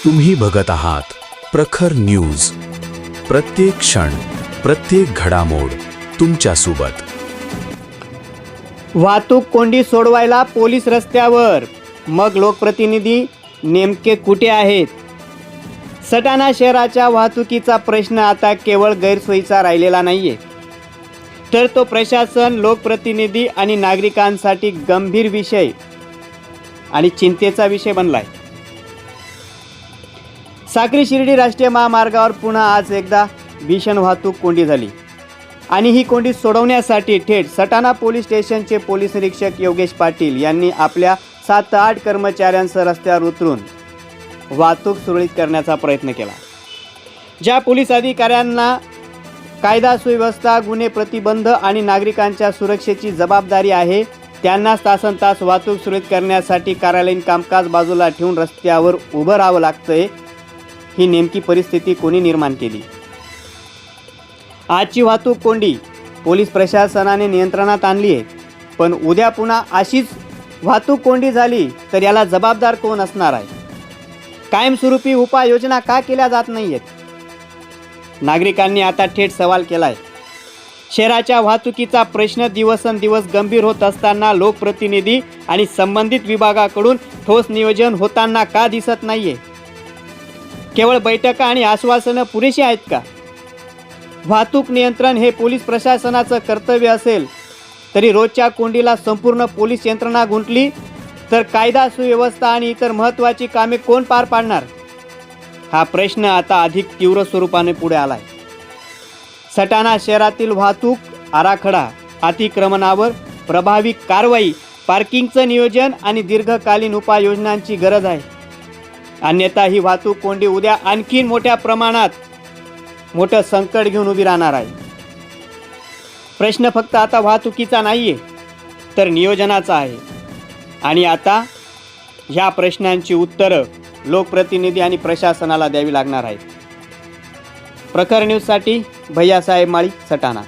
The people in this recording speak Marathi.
तुम्ही बघत आहात प्रखर न्यूज. प्रत्येक क्षण, प्रत्येक घडामोड तुमच्या सोबत. वाहतूक कोंडी सोडवायला पोलीस रस्त्यावर, मग लोकप्रतिनिधी नेमके कुठे आहेत? सटाणा शहराच्या वाहतुकीचा प्रश्न आता केवळ गैरसोयीचा राहिलेला नाहीये, तर तो प्रशासन, लोकप्रतिनिधी आणि नागरिकांसाठी गंभीर विषय आणि चिंतेचा विषय बनलाय. साक्री शिर्डी राष्ट्रीय महामार्गावर पुन्हा आज एकदा भीषण वाहतूक कोंडी झाली आणि ही कोंडी सोडवण्यासाठी थेट सटाणा पोलीस स्टेशनचे पोलीस निरीक्षक योगेश पाटील यांनी आपल्या 7 ते 8 कर्मचाऱ्यांसह रस्त्यावर उतरून वाहतूक सुरळीत करण्याचा प्रयत्न केला. ज्या पोलीस अधिकाऱ्यांना कायदा सुव्यवस्था, गुन्हे प्रतिबंध आणि नागरिकांच्या सुरक्षेची जबाबदारी आहे, त्यांनाच तासनतास वाहतूक सुरळीत करण्यासाठी कार्यालयीन कामकाज बाजूला ठेवून रस्त्यावर उभं राहावं लागतंय. ही नेमकी परिस्थिती कोणी निर्माण केली? आजची वाहतूक कोंडी पोलीस प्रशासनाने नियंत्रणात आणली आहे, पण उद्या पुन्हा अशीच वाहतूक कोंडी झाली तर याला जबाबदार कोण असणार आहे? कायमस्वरूपी उपाययोजना का केल्या जात नाही आहेत? नागरिकांनी आता थेट सवाल केला आहे. शहराच्या वाहतुकीचा प्रश्न दिवसेंदिवस गंभीर होत असताना लोकप्रतिनिधी आणि संबंधित विभागाकडून ठोस नियोजन होताना का दिसत नाहीये? केवळ बैठका आणि आश्वासनं पुरेशी आहेत का? वाहतूक नियंत्रण हे पोलीस प्रशासनाचं कर्तव्य असेल, तरी रोजच्या कोंडीला संपूर्ण पोलीस यंत्रणा गुंतली तर कायदा सुव्यवस्था आणि इतर महत्त्वाची कामे कोण पार पाडणार? हा प्रश्न आता अधिक तीव्र स्वरूपाने पुढे आलाय. सटाणा शहरातील वाहतूक आराखडा, अतिक्रमणावर प्रभावी कारवाई, पार्किंगचं नियोजन आणि दीर्घकालीन उपाययोजनांची गरज आहे. अन्यथा ही वाहतूक कोंडी उद्या आणखी मोठ्या प्रमाणात मोठं संकट घेऊन उभी राहणार आहे. प्रश्न फक्त आता वाहतुकीचा नाहीये, तर नियोजनाचा आहे. आणि आता ह्या प्रश्नांची उत्तरं लोकप्रतिनिधी आणि प्रशासनाला द्यावी लागणार आहेत. प्रखर न्यूजसाठी भैयासाहेब माळी, सटाणा.